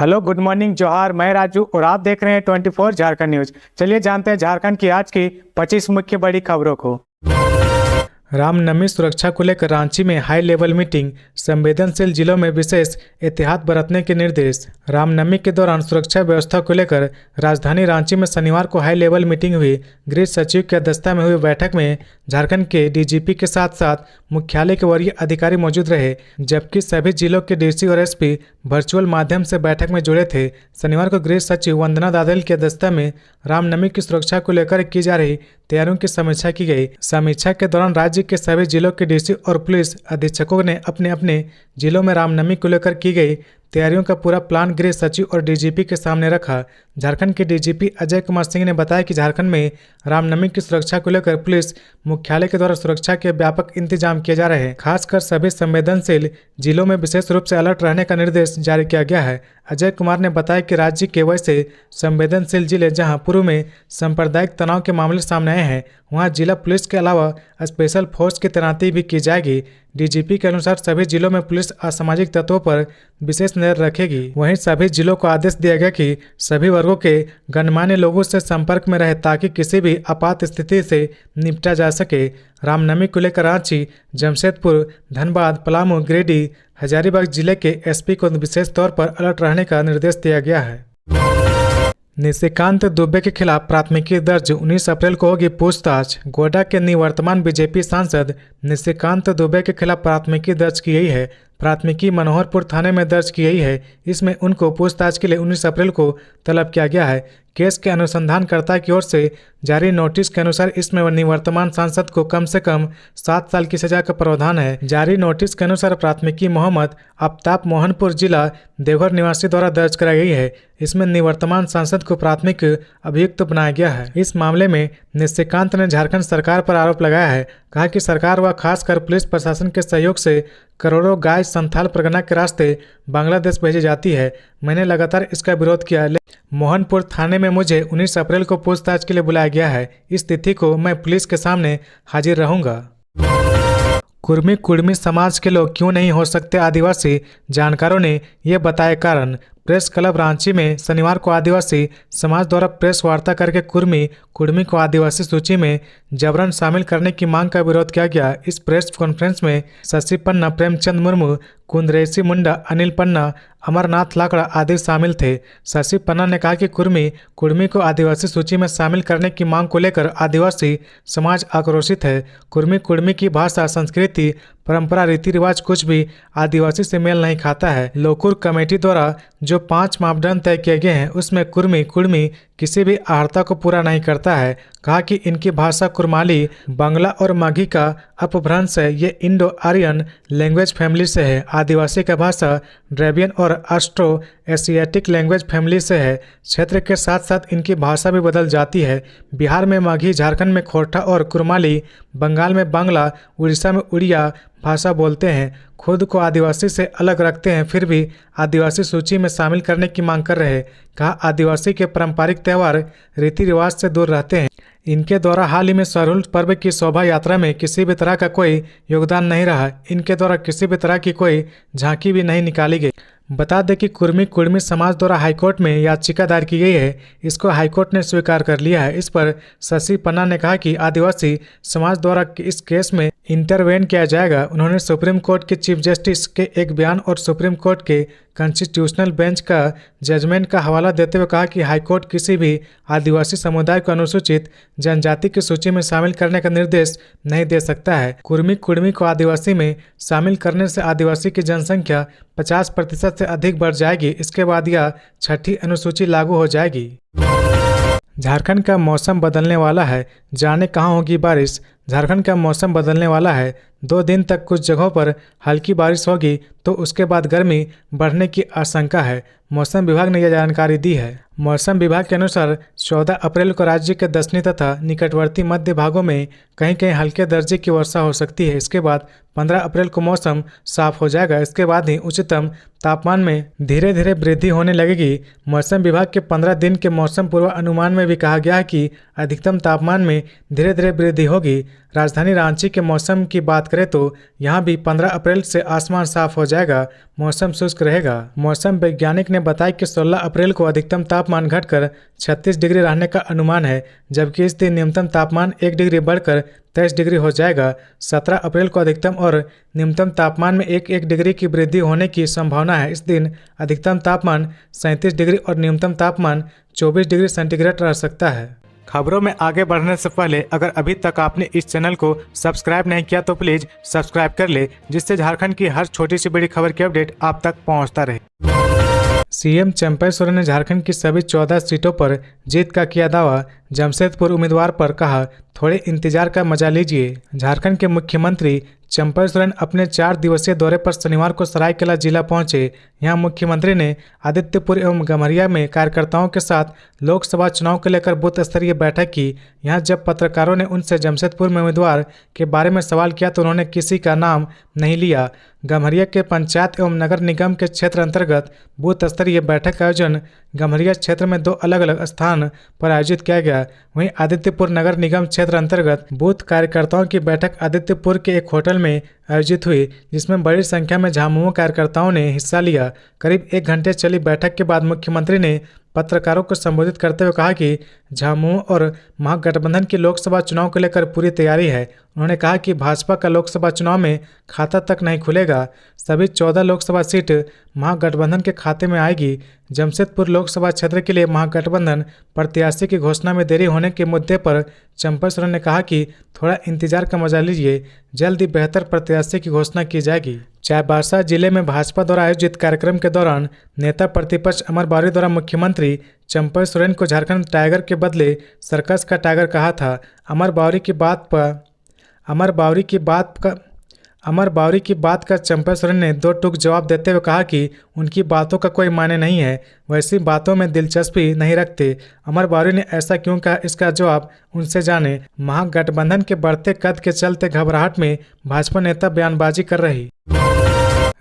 Hello, good morning, जोहार। मैं राजू और आप देख रहे हैं 24 झारखंड न्यूज। चलिए जानते हैं झारखंड की आज की 25 मुख्य बड़ी खबरों को। रामनवमी सुरक्षा को लेकर रांची में हाई लेवल मीटिंग, संवेदनशील जिलों में विशेष एहतियात बरतने के निर्देश। रामनवमी के दौरान सुरक्षा व्यवस्था को लेकर राजधानी रांची में शनिवार को हाई लेवल मीटिंग हुई। गृह सचिव की अध्यक्षता में हुई बैठक में झारखंड के डीजीपी के साथ साथ मुख्यालय के वरीय अधिकारी मौजूद रहे, जबकि सभी जिलों के डीसी और एसपी वर्चुअल माध्यम से बैठक में जुड़े थे। शनिवार को गृह सचिव वंदना दादेल की अध्यक्षता में रामनवमी की सुरक्षा को लेकर की जा रही तैयारियों की समीक्षा की गई। समीक्षा के दौरान राज्य के सभी जिलों के डीसी और पुलिस अधीक्षकों ने अपने अपने जिलों में रामनवमी को लेकर की गई तैयारियों का पूरा प्लान गृह सचिव और डीजीपी के सामने रखा। झारखंड के डीजीपी अजय कुमार सिंह ने बताया कि झारखंड में रामनवमी की सुरक्षा को लेकर पुलिस मुख्यालय के द्वारा सुरक्षा के व्यापक इंतजाम किए जा रहे हैं। खासकर सभी संवेदनशील जिलों में विशेष रूप से अलर्ट रहने का निर्देश जारी किया गया है। अजय कुमार ने बताया कि राज्य के वैसे संवेदनशील जिले जहां पूर्व में सांप्रदायिक तनाव के मामले सामने आए हैं, वहां जिला पुलिस के अलावा स्पेशल फोर्स की तैनाती भी की जाएगी। डीजीपी के अनुसार सभी जिलों में पुलिस असामाजिक तत्वों पर विशेष नजर रखेगी। वहीं सभी जिलों को आदेश दिया गया कि सभी वर्गों के गणमान्य लोगों से संपर्क में रहे ताकि किसी भी आपात स्थिति से निपटा जा सके। रामनवमी को लेकर रांची, जमशेदपुर, धनबाद, पलामू, गिरिडीह, हजारीबाग जिले के एसपी को विशेष तौर पर अलर्ट रहने का निर्देश दिया गया है। निशिकांत दुबे के खिलाफ प्राथमिकी दर्ज, 19 अप्रैल को होगी पूछताछ। गोड्डा के निवर्तमान बीजेपी सांसद निशिकांत दुबे के खिलाफ प्राथमिकी दर्ज की गई है। प्राथमिकी मनोहरपुर थाने में दर्ज की गई है। इसमें उनको पूछताछ के लिए 19 अप्रैल को तलब किया गया है। केस के अनुसंधानकर्ता की ओर से जारी नोटिस के अनुसार इसमें निवर्तमान सांसद को कम से कम 7 साल की सजा का प्रावधान है। जारी नोटिस के अनुसार प्राथमिकी मोहम्मद आफ्ताब मोहनपुर जिला देवघर निवासी द्वारा दर्ज कराई गई है। इसमें निवर्तमान सांसद को प्राथमिक अभियुक्त बनाया गया है। इस मामले में निशिकांत ने झारखंड सरकार पर आरोप लगाया है। कहा कि सरकार व खासकर पुलिस प्रशासन के सहयोग से करोड़ों गाय संथाल परगना के रास्ते बांग्लादेश भेजी जाती है। मैंने लगातार इसका विरोध किया। मोहनपुर थाने में मुझे 19 अप्रैल को पूछताछ के लिए बुलाया गया है। इस तिथि को मैं पुलिस के सामने हाजिर रहूंगा। कुर्मी समाज के लोग क्यों नहीं हो सकते आदिवासी, जानकारों ने ये बताया कारण। प्रेस क्लब रांची में शनिवार को आदिवासी समाज द्वारा प्रेस वार्ता करके कुर्मी को आदिवासी सूची में जबरन शामिल करने की मांग का विरोध किया गया। इस प्रेस कॉन्फ्रेंस में शशि पन्ना, प्रेमचंद मुर्मू, कुंदरेसी मुंडा, अनिल पन्ना, अमरनाथ लाकड़ा आदि शामिल थे। शशि पन्ना ने कहा कि कुर्मी को आदिवासी सूची में शामिल करने की मांग को लेकर आदिवासी समाज आक्रोशित है। कुर्मी की भाषा, संस्कृति, परंपरा, रीति रिवाज कुछ भी आदिवासी से मेल नहीं खाता है। लोकुर कमेटी द्वारा जो 5 मापदंड तय किए गए हैं उसमें कुर्मी किसी भी आहर्ता को पूरा नहीं करता है। कहा कि इनकी भाषा कुरमाली, बांग्ला और माघी का अपभ्रंश है। ये इंडो आर्यन लैंग्वेज फैमिली से है। आदिवासी का भाषा ड्रेवियन और ऑस्ट्रो एशियाटिक लैंग्वेज फैमिली से है। क्षेत्र के साथ साथ इनकी भाषा भी बदल जाती है। बिहार में माघी, झारखंड में खोरठा और कुरमाली, बंगाल में बांग्ला, उड़ीसा में उड़िया भाषा बोलते हैं। खुद को आदिवासी से अलग रखते हैं, फिर भी आदिवासी सूची में शामिल करने की मांग कर रहे हैं। कहा आदिवासी के पारंपरिक त्यौहार, रीति रिवाज से दूर रहते हैं। इनके द्वारा हाल ही में सरहुल पर्व की शोभा यात्रा में किसी भी तरह का कोई योगदान नहीं रहा। इनके द्वारा किसी भी तरह की कोई झांकी भी नहीं निकाली गई। बता दें कि कुर्मी समाज द्वारा हाईकोर्ट में याचिका दायर की गई है। इसको हाईकोर्ट ने स्वीकार कर लिया है। इस पर शशि पन्ना ने कहा कि आदिवासी समाज द्वारा इस केस में इंटरवेन किया जाएगा। उन्होंने सुप्रीम कोर्ट के चीफ जस्टिस के एक बयान और सुप्रीम कोर्ट के कॉन्स्टिट्यूशनल बेंच का जजमेंट का हवाला देते हुए कहा कि हाईकोर्ट किसी भी आदिवासी समुदाय को अनुसूचित जनजाति की सूची में शामिल करने का निर्देश नहीं दे सकता है। कुर्मी को आदिवासी में शामिल करने से आदिवासी की जनसंख्या 50% से अधिक बढ़ जाएगी। इसके बाद यह 6ठी अनुसूची लागू हो जाएगी। झारखंड का मौसम बदलने वाला है, जाने कहां होगी बारिश। झारखंड का मौसम बदलने वाला है। 2 दिन तक कुछ जगहों पर हल्की बारिश होगी तो उसके बाद गर्मी बढ़ने की आशंका है। मौसम विभाग ने यह जानकारी दी है। मौसम विभाग के अनुसार 14 अप्रैल को राज्य के दक्षिणी तथा निकटवर्ती मध्य भागों में कहीं हल्के दर्जे की वर्षा हो सकती है। इसके बाद 15 अप्रैल को मौसम साफ हो जाएगा। इसके बाद ही उच्चतम तापमान में धीरे धीरे वृद्धि होने लगेगी। मौसम विभाग के 15 दिन के मौसम पूर्वानुमान में भी कहा गया है कि अधिकतम तापमान में धीरे धीरे वृद्धि होगी। राजधानी रांची के मौसम की बात करें तो यहाँ भी 15 अप्रैल से आसमान साफ हो जाएगा, मौसम शुष्क रहेगा। मौसम वैज्ञानिक ने बताया कि 16 अप्रैल को अधिकतम तापमान घटकर 36 डिग्री रहने का अनुमान है, जबकि इस दिन न्यूनतम तापमान 1 डिग्री बढ़कर 23 डिग्री हो जाएगा। 17 अप्रैल को अधिकतम और न्यूनतम तापमान में 1 डिग्री की वृद्धि होने की संभावना है। इस दिन अधिकतम तापमान 37 डिग्री और न्यूनतम तापमान 24 डिग्री सेंटीग्रेड रह सकता है। खबरों में आगे बढ़ने से पहले अगर अभी तक आपने इस चैनल को सब्सक्राइब नहीं किया तो प्लीज सब्सक्राइब कर ले, जिससे झारखंड की हर छोटी सी बड़ी खबर की अपडेट आप तक पहुंचता रहे। सीएम चंपई सोरेन ने झारखंड की सभी 14 सीटों पर जीत का किया दावा। जमशेदपुर उम्मीदवार पर कहा, थोड़े इंतजार का मजा लीजिए। झारखंड के मुख्यमंत्री चंपई सोरेन अपने 4 दिवसीय दौरे पर शनिवार को सरायकेला जिला पहुंचे। यहां मुख्यमंत्री ने आदित्यपुर एवं गम्हरिया में कार्यकर्ताओं के साथ लोकसभा चुनाव को लेकर बूथ स्तरीय बैठक की। यहां जब पत्रकारों ने उनसे जमशेदपुर में उम्मीदवार के बारे में सवाल किया तो उन्होंने किसी का नाम नहीं लिया। गम्हरिया के पंचायत एवं नगर निगम के क्षेत्र अंतर्गत बूथ स्तरीय बैठक का आयोजन गम्हरिया क्षेत्र में 2 अलग अलग स्थान पर आयोजित किया गया। वहीं आदित्यपुर नगर निगम क्षेत्र अंतर्गत बूथ कार्यकर्ताओं की बैठक आदित्यपुर के एक होटल में आयोजित हुई, जिसमें बड़ी संख्या में झामुमो कार्यकर्ताओं ने हिस्सा लिया। करीब 1 घंटे चली बैठक के बाद मुख्यमंत्री ने पत्रकारों को संबोधित करते हुए कहा कि झामुमो और महागठबंधन की लोकसभा चुनाव को लेकर पूरी तैयारी है। उन्होंने कहा कि भाजपा का लोकसभा चुनाव में खाता तक नहीं खुलेगा, सभी 14 लोकसभा सीट महागठबंधन के खाते में आएगी। जमशेदपुर लोकसभा क्षेत्र के लिए महागठबंधन प्रत्याशी की घोषणा में देरी होने के मुद्दे पर चंपई सोरेन ने कहा कि थोड़ा इंतजार का मजा लीजिए, जल्द ही बेहतर प्रत्याशी की घोषणा की जाएगी। चाईबासा जिले में भाजपा द्वारा आयोजित कार्यक्रम के दौरान नेता प्रतिपक्ष अमर बावरी द्वारा मुख्यमंत्री चंपई सोरेन को झारखंड टाइगर के बदले सर्कस का टाइगर कहा था। अमर बावरी की बात का चंपई सोरेन ने 2 टूक जवाब देते हुए कहा कि उनकी बातों का कोई मायने नहीं है, वैसी बातों में दिलचस्पी नहीं रखते। अमर बावरी ने ऐसा क्यों कहा, इसका जवाब उनसे जाने। महागठबंधन के बढ़ते कद के चलते घबराहट में भाजपा नेता बयानबाजी कर रही।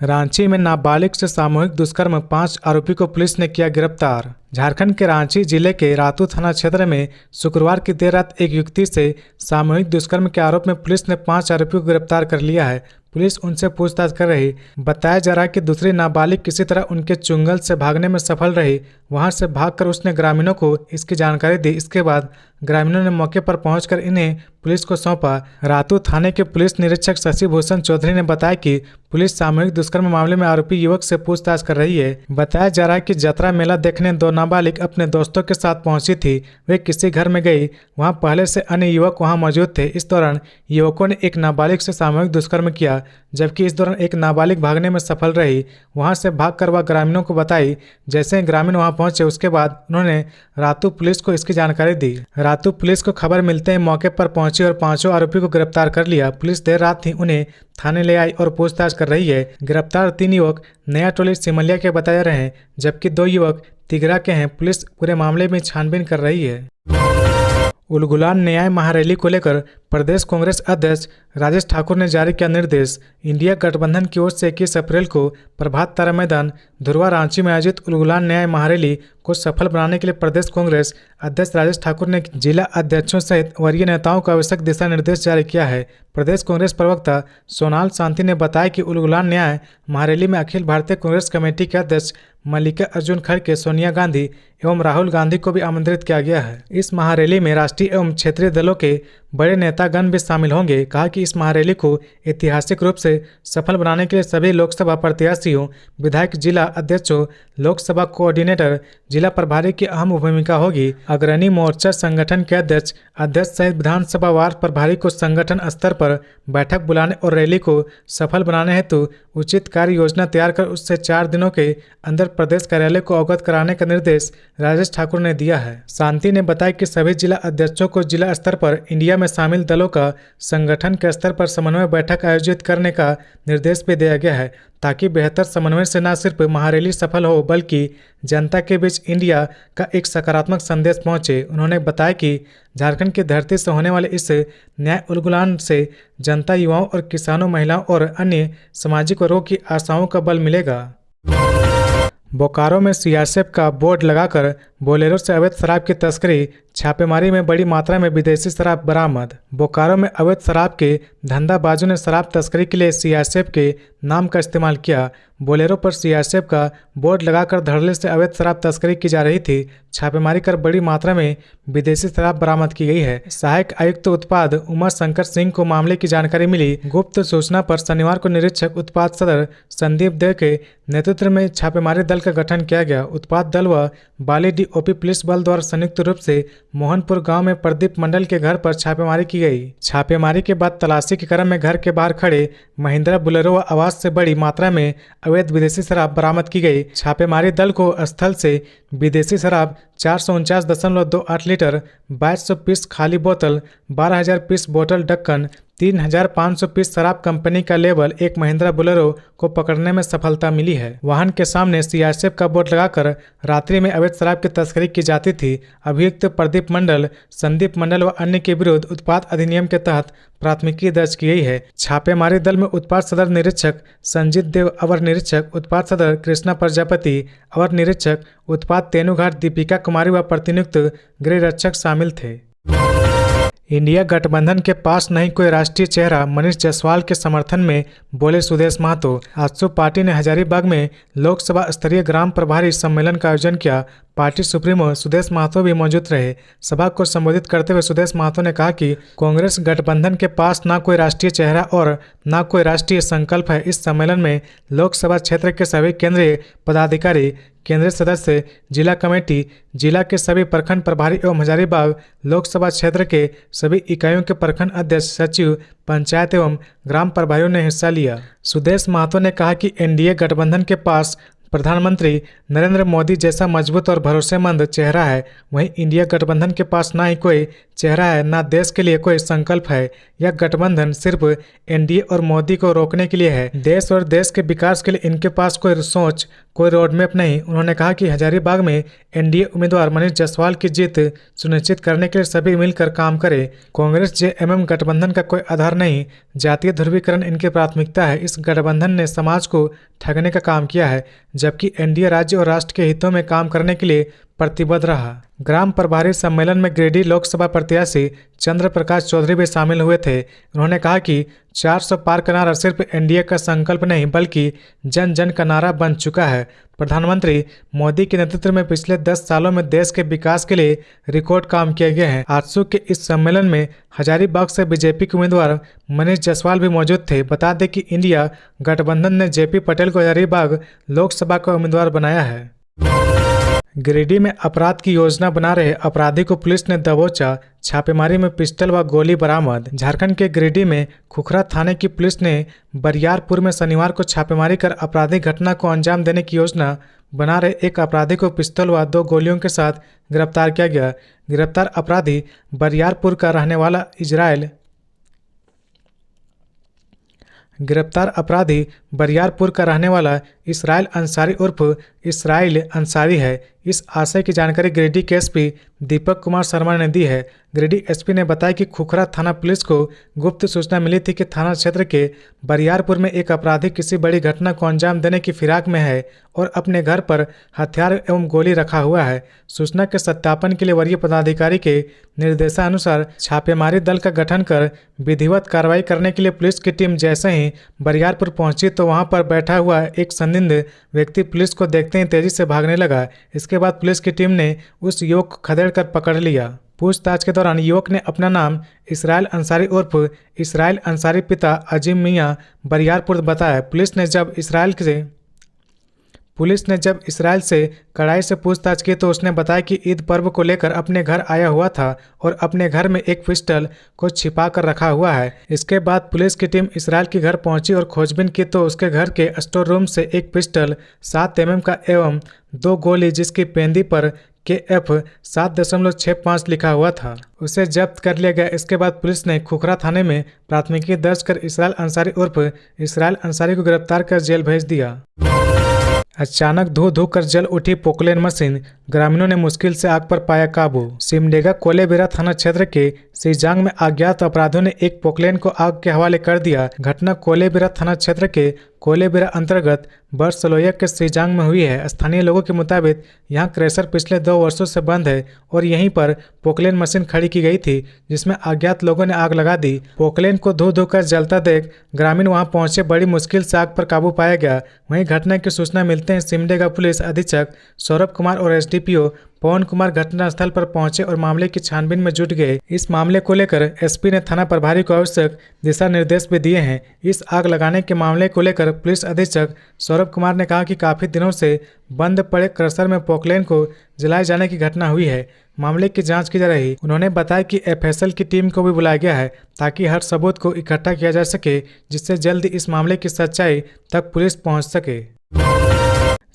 रांची में नाबालिग से सामूहिक दुष्कर्म 5 आरोपी को पुलिस ने किया गिरफ्तार। झारखंड के रांची जिले के रातू थाना क्षेत्र में शुक्रवार की देर रात एक युवती से सामूहिक दुष्कर्म के आरोप में पुलिस ने 5 आरोपियों को गिरफ्तार कर लिया है। पुलिस उनसे पूछताछ कर रही। बताया जा रहा है कि दूसरी नाबालिग किसी तरह उनके चुंगल से भागने में सफल रही। वहां से भागकर उसने ग्रामीणों को इसकी जानकारी दी। इसके बाद ग्रामीणों ने मौके पर पहुंचकर इन्हें पुलिस को सौंपा। रातू थाने के पुलिस निरीक्षक शशि भूषण चौधरी ने बताया कि पुलिस सामूहिक दुष्कर्म मामले में आरोपी युवक से पूछताछ कर रही है। बताया जा रहा है कि जतरा मेला देखने 2 नाबालिग अपने दोस्तों के साथ पहुंची थी। वे किसी घर में गई, वहां पहले से अन्य युवक वहां मौजूद थे। इस दौरान युवकों ने एक नाबालिग से सामूहिक दुष्कर्म किया, जबकि इस दौरान एक नाबालिग भागने में सफल रही। वहां से भागकर वह ग्रामीणों को बताई। जैसे ही ग्रामीण वहां पहुंचे उसके बाद उन्होंने रातू पुलिस को इसकी जानकारी दी। रातू पुलिस को खबर मिलते ही मौके पर पहुंची और 5 आरोपी को गिरफ्तार कर लिया। पुलिस देर रात ही उन्हें थाने ले आई और पूछताछ कर रही है। गिरफ्तार 3 युवक नया टोली सिमलिया के बताए जा रहे हैं, जबकि 2 युवक तिगरा के हैं। पुलिस पूरे मामले में छानबीन कर रही है। उलगुलान न्याय महारैली को लेकर प्रदेश कांग्रेस अध्यक्ष राजेश ठाकुर ने जारी किया निर्देश। इंडिया गठबंधन की ओर से 21 अप्रैल को प्रभात तारा मैदान धुरवा रांची में आयोजित उलगुलान न्याय महारैली को सफल बनाने के लिए प्रदेश कांग्रेस अध्यक्ष राजेश ठाकुर ने जिला अध्यक्षों सहित वरीय नेताओं को आवश्यक दिशा निर्देश जारी किया है। प्रदेश कांग्रेस प्रवक्ता सोनाल शांति ने बताया कि उलगुलान न्याय महारैली में अखिल भारतीय कांग्रेस कमेटी के अध्यक्ष मल्लिका अर्जुन खड़गे, सोनिया गांधी एवं राहुल गांधी को भी आमंत्रित किया गया है। इस महारैली में राष्ट्रीय एवं क्षेत्रीय दलों के बड़े नेतागण भी शामिल होंगे। कहा कि इस महारैली को ऐतिहासिक रूप से सफल बनाने के लिए सभी लोकसभा प्रत्याशियों, विधायक, जिला अध्यक्षों, लोकसभा कोऑर्डिनेटर, जिला प्रभारी की अहम भूमिका होगी। अग्रणी मोर्चा संगठन के अध्यक्ष सहित विधानसभा वार प्रभारी को संगठन स्तर पर बैठक बुलाने और रैली को सफल बनाने हेतु उचित कार्य योजना तैयार कर उससे 4 दिनों के अंदर प्रदेश कार्यालय को अवगत कराने का निर्देश राजेश ठाकुर ने दिया है। शांति ने बताया कि सभी जिला अध्यक्षों को जिला स्तर पर इंडिया में शामिल दलों का संगठन के स्तर पर समन्वय बैठक आयोजित करने का निर्देश भी दिया गया है, ताकि बेहतर समन्वय से न सिर्फ महारैली सफल हो बल्कि जनता के बीच इंडिया का एक सकारात्मक संदेश पहुंचे। उन्होंने बताया कि झारखंड की धरती से होने वाले इस न्याय उलगुलान से जनता, युवाओं और किसानों, महिलाओं और अन्य सामाजिक वर्गों की आशाओं का बल मिलेगा। बोकारो में सीआरपीएफ का बोर्ड लगाकर बोलेरो से अवैध शराब की तस्करी, छापेमारी में बड़ी मात्रा में विदेशी शराब बरामद। बोकारो में अवैध शराब के धंधाबाजों ने शराब तस्करी के लिए सीआईएसएफ के नाम का इस्तेमाल किया। बोलेरो पर सीआईएसएफ का बोर्ड लगाकर धड़ल्ले से अवैध शराब तस्करी की जा रही थी। छापेमारी कर बड़ी मात्रा में विदेशी शराब बरामद की गई है। सहायक आयुक्त उत्पाद उमा शंकर सिंह को मामले की जानकारी मिली। गुप्त सूचना पर शनिवार को निरीक्षक उत्पाद सदर संदीप देव के नेतृत्व में छापेमारी दल का गठन किया गया। उत्पाद दल व बाली डीओपी पुलिस बल द्वारा संयुक्त रूप से मोहनपुर गांव में प्रदीप मंडल के घर पर छापेमारी की गई। छापेमारी के बाद तलाशी के क्रम में घर के बाहर खड़े महिंद्रा बोलेरो व आवाज से बड़ी मात्रा में अवैध विदेशी शराब बरामद की गई। छापेमारी दल को स्थल से विदेशी शराब 449.28 लीटर, 2200 पीस खाली बोतल, 12,000 पीस बोतल ढक्कन, 3,500 पीस शराब कंपनी का लेबल एक महिंद्रा बोलेरो को पकड़ने में सफलता मिली है। वाहन के सामने सीआईएसएफ का बोर्ड लगाकर रात्रि में अवैध शराब की तस्करी की जाती थी। अभियुक्त प्रदीप मंडल, संदीप मंडल व अन्य के विरुद्ध उत्पाद अधिनियम के तहत प्राथमिकी दर्ज की गई है। छापेमारी दल में उत्पाद सदर निरीक्षक संजीत देव, अवर निरीक्षक उत्पाद सदर कृष्णा प्रजापति, अवर निरीक्षक उत्पाद तेनुघाट दीपिका कुमारी व प्रतिनियुक्त गृह रक्षक शामिल थे। इंडिया गठबंधन के पास नहीं कोई राष्ट्रीय चेहरा, मनीष जायसवाल के समर्थन में बोले सुदेश महतो। आजसू पार्टी ने हजारीबाग में लोकसभा स्तरीय ग्राम प्रभारी सम्मेलन का आयोजन किया। पार्टी सुप्रीमो सुदेश महतो भी मौजूद रहे। सभा को संबोधित करते हुए सुदेश महतो ने कहा कि कांग्रेस गठबंधन के पास ना कोई राष्ट्रीय चेहरा और ना कोई राष्ट्रीय संकल्प है। इस सम्मेलन में लोकसभा क्षेत्र के सभी केंद्रीय पदाधिकारी, केंद्रीय सदस्य, जिला कमेटी, जिला के सभी प्रखंड प्रभारी एवं हजारीबाग लोकसभा क्षेत्र के सभी इकाइयों के प्रखंड अध्यक्ष, सचिव, पंचायत एवं ग्राम प्रभारियों ने हिस्सा लिया। सुदेश महतो ने कहा कि एनडीए गठबंधन के पास प्रधानमंत्री नरेंद्र मोदी जैसा मजबूत और भरोसेमंद चेहरा है, वहीं इंडिया गठबंधन के पास ना ही कोई चेहरा है, ना देश के लिए कोई संकल्प है। यह गठबंधन सिर्फ एनडीए और मोदी को रोकने के लिए है। देश और देश के विकास के लिए इनके पास कोई सोच, कोई रोडमैप नहीं। उन्होंने कहा कि हजारीबाग में एनडीए उम्मीदवार मनीष जायसवाल की जीत सुनिश्चित करने के लिए सभी मिलकर काम करें। कांग्रेस जेएमएम गठबंधन का कोई आधार नहीं, जातीय ध्रुवीकरण इनकी प्राथमिकता है। इस गठबंधन ने समाज को ठगने का काम किया है, जबकि एनडीए राज्य और राष्ट्र के हितों में काम करने के लिए प्रतिबद्ध रहा। ग्राम प्रभारी सम्मेलन में गिरिडीह लोकसभा प्रत्याशी चंद्र प्रकाश चौधरी भी शामिल हुए थे। उन्होंने कहा कि 400 पार का नारा सिर्फ एनडीए का संकल्प नहीं बल्कि जन जन का नारा बन चुका है। प्रधानमंत्री मोदी के नेतृत्व में पिछले 10 सालों में देश के विकास के लिए रिकॉर्ड काम किए गए हैं। आजसू के इस सम्मेलन में हजारीबाग से बीजेपी के उम्मीदवार मनीष जायसवाल भी मौजूद थे। बता दें कि इंडिया गठबंधन ने जेपी पटेल को हजारीबाग लोकसभा का उम्मीदवार बनाया है। गिरिडीह में अपराध की योजना बना रहे अपराधी को पुलिस ने दबोचा, छापेमारी में पिस्टल व गोली बरामद। झारखंड के गिरिडीह में खुखरा थाने की पुलिस ने बरियारपुर में शनिवार को छापेमारी कर आपराधिक घटना को अंजाम देने की योजना बना रहे एक अपराधी को पिस्तौल व 2 गोलियों के साथ गिरफ्तार किया गया। गिरफ्तार अपराधी बरियारपुर का रहने वाला इसराइल अंसारी उर्फ इसराइल अंसारी है। इस आशय की जानकारी गिरिडीह के एसपी दीपक कुमार शर्मा ने दी है। गिरिडीह एसपी ने बताया कि खुखरा थाना पुलिस को गुप्त सूचना मिली थी कि थाना क्षेत्र के बरियारपुर में एक अपराधी किसी बड़ी घटना को अंजाम देने की फिराक में है और अपने घर पर हथियार एवं गोली रखा हुआ है। सूचना के सत्यापन के लिए वरीय पदाधिकारी के निर्देशानुसार छापेमारी दल का गठन कर विधिवत कार्रवाई करने के लिए पुलिस की टीम जैसे ही बरियारपुर पहुंची तो वहां पर बैठा हुआ एक संदिग्ध व्यक्ति पुलिस को देखते ही तेजी से भागने लगा। इसके बाद पुलिस की टीम ने उस युवक को खदेड़ कर पकड़ लिया। पूछताछ के दौरान युवक ने अपना नाम इसराइल अंसारी उर्फ इसराइल अंसारी पिता अजीम मियां बरियारपुर बताया। पुलिस ने जब इसराइल से कड़ाई से पूछताछ की तो उसने बताया कि ईद पर्व को लेकर अपने घर आया हुआ था और अपने घर में एक पिस्टल को छिपा कर रखा हुआ है। इसके बाद पुलिस की टीम इसराइल के घर पहुंची और खोजबीन की तो उसके घर के स्टोर रूम से एक पिस्टल 7 mm का एवं 2 गोली जिसकी पेंदी पर KF 7.65 लिखा हुआ था उसे जब्त कर लिया गया। इसके बाद पुलिस ने खुखरा थाने में प्राथमिकी दर्ज कर इसराइल अंसारी उर्फ इसराइल अंसारी को गिरफ्तार कर जेल भेज दिया। अचानक धू कर जल उठी पोकलेन मशीन, ग्रामीणों ने मुश्किल से आग पर पाया काबू। सिमडेगा कोलेबिरा थाना क्षेत्र के सीजांग में अज्ञात अपराधियों ने एक पोकलेन को आग के हवाले कर दिया। घटना कोलेबिरा थाना क्षेत्र के कोलेबिरा अंतर्गत बर्सलोया के सीजांग में हुई है। स्थानीय लोगों के मुताबिक यहां क्रेशर पिछले 2 वर्षों से बंद है और यहीं पर पोकलेन मशीन खड़ी की गई थी, जिसमें अज्ञात लोगों ने आग लगा दी। पोकलेन को धो धोकर जलता देख ग्रामीण वहां पहुंचे, बड़ी मुश्किल से आग पर काबू पाया गया। वहीं घटना की सूचना मिलते ही सिमडेगा पुलिस अधीक्षक सौरभ कुमार और एसडीपीओ पवन कुमार घटनास्थल पर पहुंचे और मामले की छानबीन में जुट गए। इस मामले को लेकर एसपी ने थाना प्रभारी को आवश्यक दिशा निर्देश भी दिए हैं। इस आग लगाने के मामले को लेकर पुलिस अधीक्षक सौरभ कुमार ने कहा कि काफी दिनों से बंद पड़े क्रशर में पोकलेन को जलाए जाने की घटना हुई है। मामले की जांच की जा रही। उन्होंने बताया कि एफएसएल की टीम को भी बुलाया गया है ताकि हर सबूत को इकट्ठा किया जा सके, जिससे जल्द इस मामले की सच्चाई तक पुलिस पहुंच सके।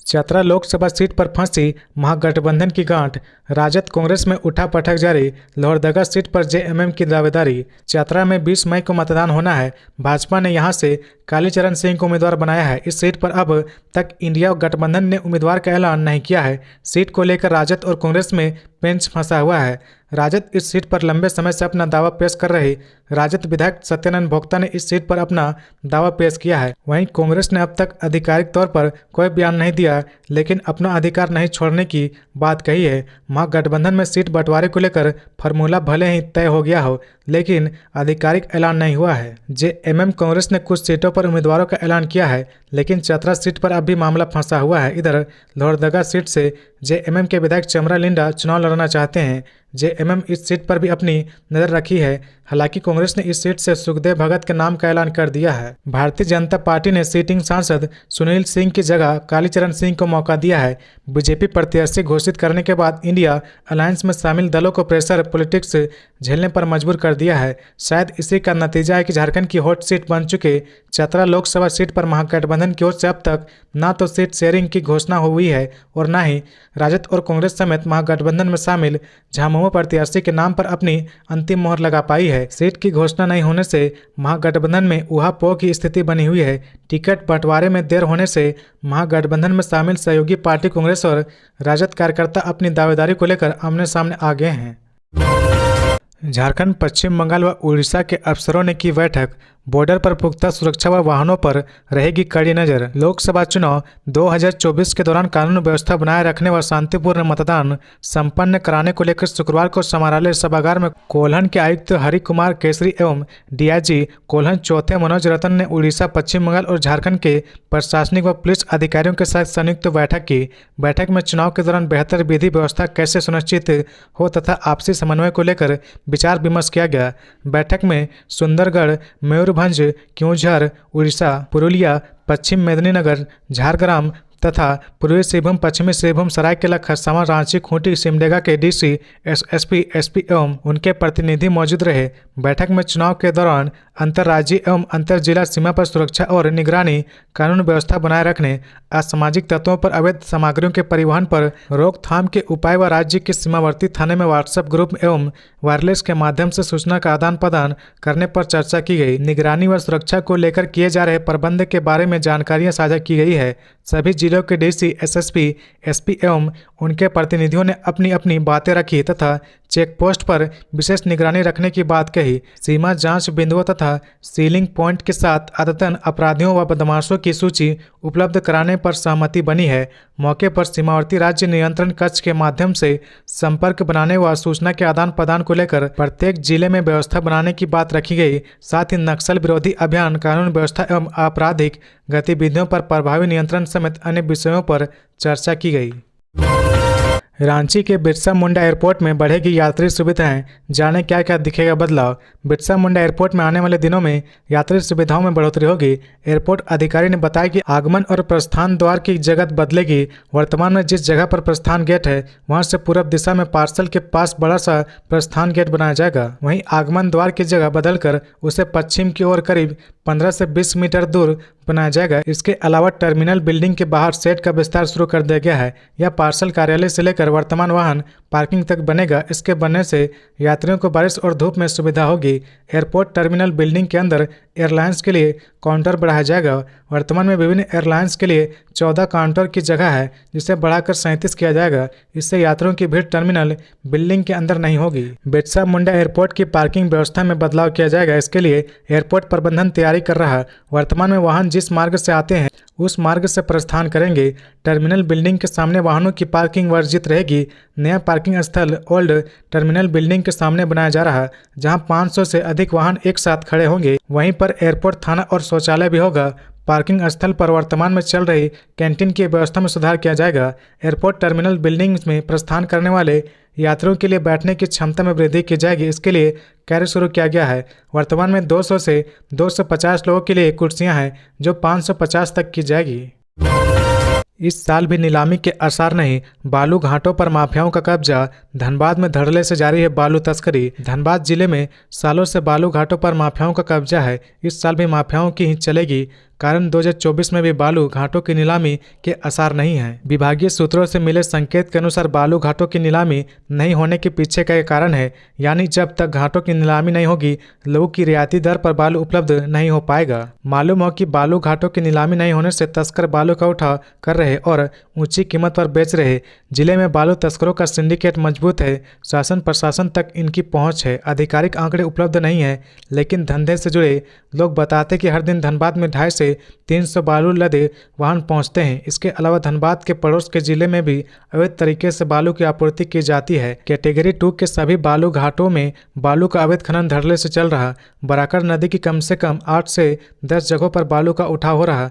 चतरा लोकसभा सीट पर फंसी महागठबंधन की गांठ, राजद कांग्रेस में उठा पटक जारी। लोहरदगा सीट पर जेएमएम की दावेदारी। चतरा में 20 मई को मतदान होना है। भाजपा ने यहां से कालीचरण सिंह को उम्मीदवार बनाया है। इस सीट पर अब तक इंडिया गठबंधन ने उम्मीदवार का ऐलान नहीं किया है। सीट को लेकर राजद और कांग्रेस में पेंच फंसा हुआ है। राजद इस सीट पर लंबे समय से अपना दावा पेश कर रहे राजद विधायक सत्यानंद भोक्ता ने इस सीट पर अपना दावा पेश किया है। वहीं कांग्रेस ने अब तक आधिकारिक तौर पर कोई बयान नहीं दिया, लेकिन अपना अधिकार नहीं छोड़ने की बात कही है। महागठबंधन में सीट बंटवारे को लेकर फार्मूला भले ही तय हो गया हो, लेकिन आधिकारिक ऐलान नहीं हुआ है। जेएमएम कांग्रेस ने कुछ सीटों पर उम्मीदवारों का ऐलान किया है, लेकिन चतरा सीट पर अब भी मामला फंसा हुआ है। इधर लोहरदगा सीट से जेएमएम के विधायक चमरा लिंडा चुनाव लड़ना चाहते हैं। जेएमएम इस सीट पर भी अपनी नजर रखी है। हालांकि कांग्रेस ने इस सीट से सुखदेव भगत के नाम का ऐलान कर दिया है। भारतीय जनता पार्टी ने सिटिंग सांसद सुनील सिंह की जगह कालीचरण सिंह को मौका दिया है। बीजेपी प्रत्याशी घोषित करने के बाद इंडिया अलायंस में शामिल दलों को प्रेशर पॉलिटिक्स झेलने पर मजबूर कर दिया है। शायद इसी का नतीजा है कि झारखंड की हॉट सीट बन चुके चतरा लोकसभा सीट पर महागठबंधन की ओर से अब तक ना तो सीट शेयरिंग की घोषणा हुई है और न ही राजद और कांग्रेस समेत महागठबंधन में शामिल झामुमो प्रत्याशी के नाम पर अपनी अंतिम मोहर लगा पाई है। सीट की घोषणा नहीं होने से महागठबंधन में ऊहापोह की स्थिति बनी हुई है। टिकट बंटवारे में देर होने से महागठबंधन में शामिल सहयोगी पार्टी कांग्रेस और राजद कार्यकर्ता अपनी दावेदारी को लेकर आमने सामने आ गए हैं। झारखंड, पश्चिम बंगाल व उड़ीसा के अफसरों ने की बैठक। बॉर्डर पर पुख्ता सुरक्षा व वाहनों पर रहेगी कड़ी नजर। लोकसभा चुनाव 2024 के दौरान कानून व्यवस्था बनाए रखने व शांतिपूर्ण मतदान संपन्न कराने को लेकर शुक्रवार को समाहरणालय सभागार में कोल्हन के आयुक्त हरि कुमार केसरी एवं डीआईजी कोल्हन चौथे मनोज रतन ने उड़ीसा, पश्चिम बंगाल और झारखंड के प्रशासनिक व पुलिस अधिकारियों के साथ संयुक्त बैठक की। बैठक में चुनाव के दौरान बेहतर विधि व्यवस्था कैसे सुनिश्चित हो तथा आपसी समन्वय को लेकर विचार विमर्श किया गया। बैठक में सुंदरगढ़, मयूरभंज, क्योंझार उड़ीसा, पुरुलिया, पश्चिम मेदिनीनगर, झारग्राम तथा पूर्वी सिंहभूम, पश्चिमी सिंहभूम, सरायकेला, खरसावां, रांची, खूंटी, सिमडेगा के डीसी, एसएसपी, एसपी एवं उनके प्रतिनिधि मौजूद रहे। बैठक में चुनाव के दौरान अंतर्राज्यीय एवं अंतर जिला सीमा पर सुरक्षा और निगरानी, कानून व्यवस्था बनाए रखने, असामाजिक तत्वों पर अवैध सामग्रियों के परिवहन पर रोकथाम के उपाय व राज्य के सीमावर्ती थाने में व्हाट्सएप ग्रुप एवं वायरलेस के माध्यम से सूचना का आदान प्रदान करने पर चर्चा की गई। निगरानी व सुरक्षा को लेकर किए जा रहे प्रबंध के बारे में जानकारियां साझा की गई है। सभी जिलों के डीसी, एसएसपी, एसपी एवं उनके प्रतिनिधियों ने अपनी अपनी बातें रखी तथा चेक पोस्ट पर विशेष निगरानी रखने की बात कही। सीमा जांच बिंदुओं तथा सीलिंग पॉइंट के साथ अद्यतन अपराधियों व बदमाशों की सूची उपलब्ध कराने पर सहमति बनी है। मौके पर सीमावर्ती राज्य नियंत्रण कक्ष के माध्यम से संपर्क बनाने व सूचना के आदान प्रदान को लेकर प्रत्येक जिले में व्यवस्था बनाने की बात रखी गई। साथ ही नक्सल विरोधी अभियान, कानून व्यवस्था एवं आपराधिक गतिविधियों पर प्रभावी नियंत्रण समेत अन्य विषयों पर चर्चा की गई। रांची के बिरसा मुंडा एयरपोर्ट में बढ़ेगी यात्री सुविधाएं, जाने क्या क्या दिखेगा बदलाव। बिरसा मुंडा एयरपोर्ट में आने वाले दिनों में यात्री सुविधाओं में बढ़ोतरी होगी। एयरपोर्ट अधिकारी ने बताया कि आगमन और प्रस्थान द्वार की जगह बदलेगी। वर्तमान में जिस जगह पर प्रस्थान गेट है वहां से पूर्व दिशा में पार्सल के पास बड़ा सा प्रस्थान गेट बनाया जाएगा। वहीं आगमन द्वार की जगह बदलकर उसे पश्चिम की ओर करीब 15 से 20 मीटर दूर बनाया जाएगा। इसके अलावा टर्मिनल बिल्डिंग के बाहर शेड का विस्तार शुरू कर दिया गया है। यह पार्सल कार्यालय से लेकर वर्तमान वाहन पार्किंग तक बनेगा। इसके बनने से यात्रियों को बारिश और धूप में सुविधा होगी। एयरपोर्ट टर्मिनल बिल्डिंग के अंदर एयरलाइंस के लिए काउंटर बढ़ाया जाएगा। वर्तमान में विभिन्न एयरलाइंस के लिए 14 काउंटर की जगह है, जिसे बढ़ाकर 37 किया जाएगा। इससे यात्रियों की भीड़ टर्मिनल बिल्डिंग के अंदर नहीं होगी। बिरसा मुंडा एयरपोर्ट की पार्किंग व्यवस्था में बदलाव किया जाएगा। इसके लिए एयरपोर्ट प्रबंधन तैयारी कर रहा है। वर्तमान में वाहन जिस मार्ग से आते हैं उस मार्ग से प्रस्थान करेंगे। टर्मिनल बिल्डिंग के सामने वाहनों की पार्किंग वर्जित रहेगी। नया पार्किंग स्थल ओल्ड टर्मिनल बिल्डिंग के सामने बनाया जा रहा है, जहां 500 से अधिक वाहन एक साथ खड़े होंगे। वहीं पर एयरपोर्ट थाना और शौचालय भी होगा। पार्किंग स्थल पर वर्तमान में चल रही कैंटीन की व्यवस्था में सुधार किया जाएगा। एयरपोर्ट टर्मिनल बिल्डिंग में प्रस्थान करने वाले यात्रियों के लिए बैठने की क्षमता में वृद्धि की जाएगी। इसके लिए कार्य शुरू किया गया है। वर्तमान में 200 से 250 लोगों के लिए कुर्सियां हैं, जो 550 तक की जाएगी। इस साल भी नीलामी के आसार नहीं। बालू घाटों पर माफियाओं का कब्जा। धनबाद में धड़ल्ले से जारी है बालू तस्करी। धनबाद जिले में सालों से बालू घाटों पर माफियाओं का कब्जा है। इस साल भी माफियाओं की ही चलेगी, कारण 2024 में भी बालू घाटों की नीलामी के आसार नहीं है। विभागीय सूत्रों से मिले संकेत के अनुसार बालू घाटों की नीलामी नहीं होने के पीछे का कारण है, यानी जब तक घाटों की नीलामी नहीं होगी, लोगों की रियायती दर पर बालू उपलब्ध नहीं हो पाएगा। मालूम हो कि बालू घाटों की नीलामी नहीं होने से तस्कर बालू का उठाव कर रहे और ऊंची कीमत पर बेच रहे। जिले में बालू तस्करों का सिंडिकेट मजबूत है। शासन प्रशासन तक इनकी पहुंच है। आधिकारिक आंकड़े उपलब्ध नहीं है, लेकिन धंधे से जुड़े लोग बताते कि हर दिन धनबाद में 250 से 300 बालू लदे वाहन पहुंचते हैं। इसके अलावा धनबाद के पड़ोस के जिले में भी अवैध तरीके से बालू की आपूर्ति की जाती है। कैटेगरी 2 के सभी बालू घाटों में बालू का अवैध खनन धड़ल्ले से चल रहा। बराकर नदी की कम से कम 8 से 10 जगहों पर बालू का उठाव हो रहा।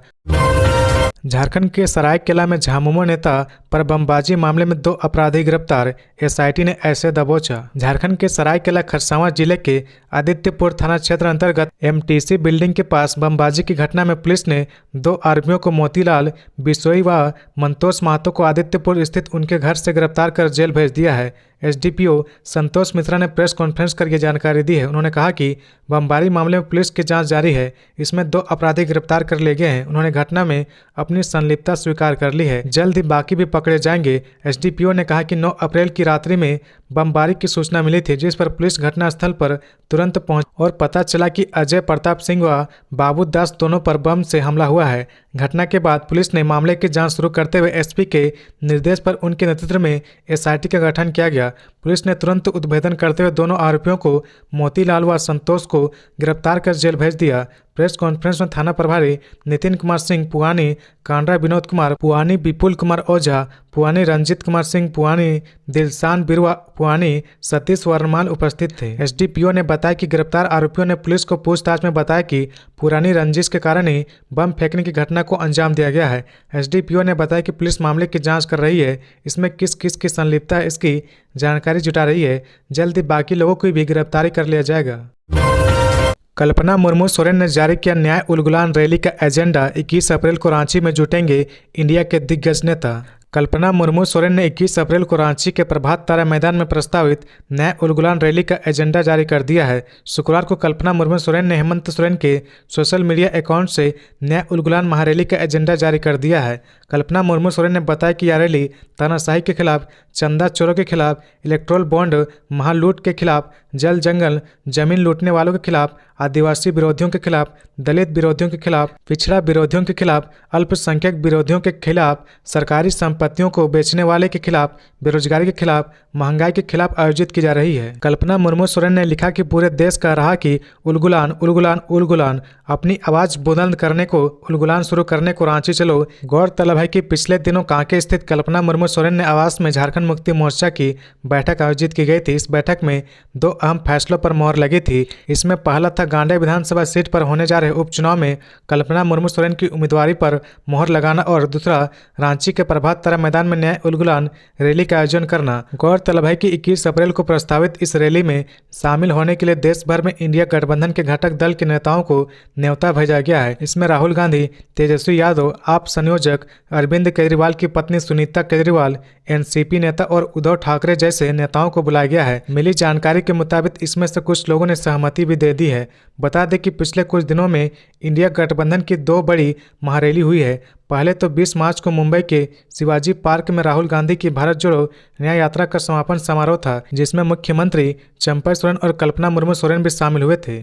झारखंड के सरायकेला में झामुमो नेता पर बमबाजी मामले में 2 अपराधी गिरफ्तार। एसआईटी ने ऐसे दबोचा। झारखंड के सरायकेला खरसावां जिले के आदित्यपुर थाना क्षेत्र अंतर्गत एमटीसी बिल्डिंग के पास बमबाजी की घटना में पुलिस ने 2 आरोपियों को मोतीलाल बिसोई व मंतोष महतो को आदित्यपुर स्थित उनके घर से गिरफ्तार कर जेल भेज दिया है। एसडीपीओ संतोष मिश्रा ने प्रेस कॉन्फ्रेंस कर यह जानकारी दी है। उन्होंने कहा कि बमबारी मामले में पुलिस की जांच जारी है। इसमें 2 अपराधी गिरफ्तार कर लिए गए हैं। उन्होंने घटना में अपनी संलिप्तता स्वीकार कर ली है। जल्द ही बाकी भी पकड़े जाएंगे। एसडीपीओ ने कहा कि 9 अप्रैल की रात्रि में बमबारी की सूचना मिली थी, जिस पर पुलिस घटनास्थल पर तुरंत पहुंच और पता चला कि अजय प्रताप सिंह व बाबू दास दोनों पर बम से हमला हुआ है। घटना के बाद पुलिस ने मामले की जांच शुरू करते हुए एसपी के निर्देश पर उनके नेतृत्व में एसआईटी का गठन किया गया। पुलिस ने तुरंत उद्भेदन करते हुए दोनों आरोपियों को मोतीलाल व संतोष को गिरफ्तार कर जेल भेज दिया। प्रेस कॉन्फ्रेंस में थाना प्रभारी नितिन कुमार सिंह पुआनी, कांडरा विनोद कुमार पुआनी, विपुल कुमार ओझा पुआनी, रंजित कुमार सिंह पुआनी, दिलसान बिरवा पुआनी, सतीश वर्माल उपस्थित थे। एसडीपीओ ने बताया कि गिरफ्तार आरोपियों ने पुलिस को पूछताछ में बताया कि पुरानी रंजिश के कारण ही बम फेंकने की घटना को अंजाम दिया गया है। एसडीपीओ ने बताया कि पुलिस मामले की जांच कर रही है। इसमें किस किस की संलिप्तता है इसकी जानकारी जुटा रही है। जल्द ही बाकी लोगों की भी गिरफ्तारी कर लिया जाएगा। कल्पना मुर्मू सोरेन ने जारी किया न्याय उलगुलान रैली का एजेंडा। 21 अप्रैल को रांची में जुटेंगे इंडिया के दिग्गज नेता। कल्पना मुर्मू सोरेन ने 21 अप्रैल को रांची के प्रभात तारा मैदान में प्रस्तावित न्याय उलगुलान रैली का एजेंडा जारी कर दिया है। शुक्रवार को कल्पना मुर्मू सोरेन ने हेमंत सोरेन के सोशल मीडिया अकाउंट से न्याय उलगुलान महारैली का एजेंडा जारी कर दिया है। कल्पना मुर्मू सोरेन ने बताया कि यह रैली तानाशाही के खिलाफ, चंदा चोरों के खिलाफ, इलेक्ट्रोल बॉन्ड महालूट के खिलाफ, जल जंगल जमीन लूटने वालों के खिलाफ, आदिवासी विरोधियों के खिलाफ, दलित विरोधियों के खिलाफ, पिछड़ा विरोधियों के खिलाफ, अल्पसंख्यक विरोधियों के खिलाफ, सरकारी संपत्तियों को बेचने वाले के खिलाफ, बेरोजगारी के खिलाफ, महंगाई के खिलाफ आयोजित की जा रही है। कल्पना मुर्मू सोरेन ने लिखा कि पूरे देश कह रहा कि उलगुलान उलगुलान उलगुलान, अपनी आवाज बुलंद करने को, उलगुलान शुरू करने को रांची चलो। गौरतलब है कि पिछले दिनों कांके स्थित कल्पना मुर्मू सोरेन ने आवास में झारखंड मुक्ति मोर्चा की बैठक आयोजित की गई थी। इस बैठक में 2 अहम फैसलों पर मोहर लगी थी। इसमें पहला था गांडे विधानसभा सीट पर होने जा रहे उपचुनाव में कल्पना मुर्मू सोरेन की उम्मीदवारी पर मोहर लगाना और दूसरा रांची के प्रभात तारा मैदान में न्याय उलगुलान रैली का आयोजन करना। गौरतलब है कि 21 अप्रैल को प्रस्तावित इस रैली में शामिल होने के लिए देश भर में इंडिया गठबंधन के घटक दल के नेताओं को न्योता भेजा गया है। इसमें राहुल गांधी, तेजस्वी यादव, आप संयोजक अरविंद केजरीवाल की पत्नी सुनीता केजरीवाल, एनसीपी नेता नेता और उद्धव ठाकरे जैसे नेताओं को बुलाया गया है। मिली जानकारी के मुताबिक इसमें से कुछ लोगों ने सहमति भी दे दी है। बता दें कि पिछले कुछ दिनों में इंडिया गठबंधन की 2 बड़ी महारैली हुई है। पहले तो 20 मार्च को मुंबई के शिवाजी पार्क में राहुल गांधी की भारत जोड़ो न्याय यात्रा का समापन समारोह था, जिसमें मुख्यमंत्री चंपई सोरेन और कल्पना मुर्मू सोरेन भी शामिल हुए थे।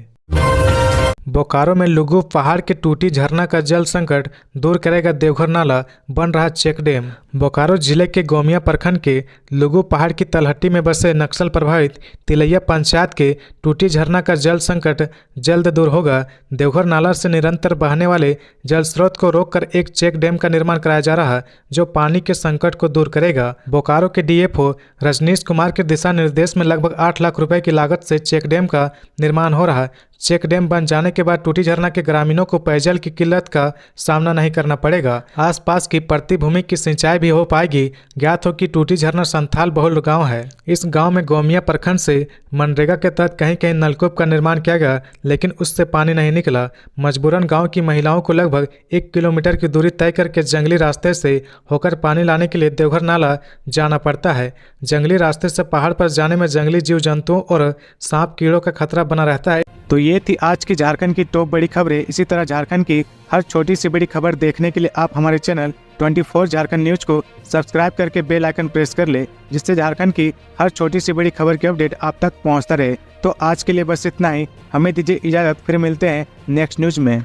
बोकारो में लुगु पहाड़ के टूटी झरना का जल संकट दूर करेगा देवघर नाला, बन रहा चेक डैम। बोकारो जिले के गोमिया प्रखंड के लुगु पहाड़ की तलहटी में बसे नक्सल प्रभावित तिलैया पंचायत के टूटी झरना का जल संकट जल्द दूर होगा। देवघर नाला से निरंतर बहने वाले जल स्रोत को रोककर एक चेक डैम का निर्माण कराया जा रहा है, जो पानी के संकट को दूर करेगा। बोकारो के डीएफओ रजनीश कुमार के दिशा निर्देश में लगभग 8 लाख रुपए की लागत से चेक डैम का निर्माण हो रहा है। चेक डैम बन जाने के बाद टूटी झरना के ग्रामीणों को पेयजल की किल्लत का सामना नहीं करना पड़ेगा। आसपास की प्रतिभूमि की सिंचाई भी हो पाएगी। ज्ञात हो कि टूटी झरना संथाल बहुल गांव है। इस गांव में गोमिया प्रखंड से मनरेगा के तहत कहीं कहीं नलकूप का निर्माण किया गया, लेकिन उससे पानी नहीं निकला। मजबूरन गांव की महिलाओं को लगभग 1 किलोमीटर की दूरी तय करके जंगली रास्ते से होकर पानी लाने के लिए देवघर नाला जाना पड़ता है। जंगली रास्ते से पहाड़ पर जाने में जंगली जीव जंतुओं और सांप कीड़ों का खतरा बना रहता है। तो ये थी आज की झारखंड की टॉप बड़ी खबरें। इसी तरह झारखंड की हर छोटी सी बड़ी खबर देखने के लिए आप हमारे चैनल 24 झारखंड न्यूज को सब्सक्राइब करके बेल आइकन प्रेस कर ले, जिससे झारखंड की हर छोटी सी बड़ी खबर की अपडेट आप तक पहुंचता रहे। तो आज के लिए बस इतना ही। हमें दीजिए इजाजत, फिर मिलते हैं नेक्स्ट न्यूज में।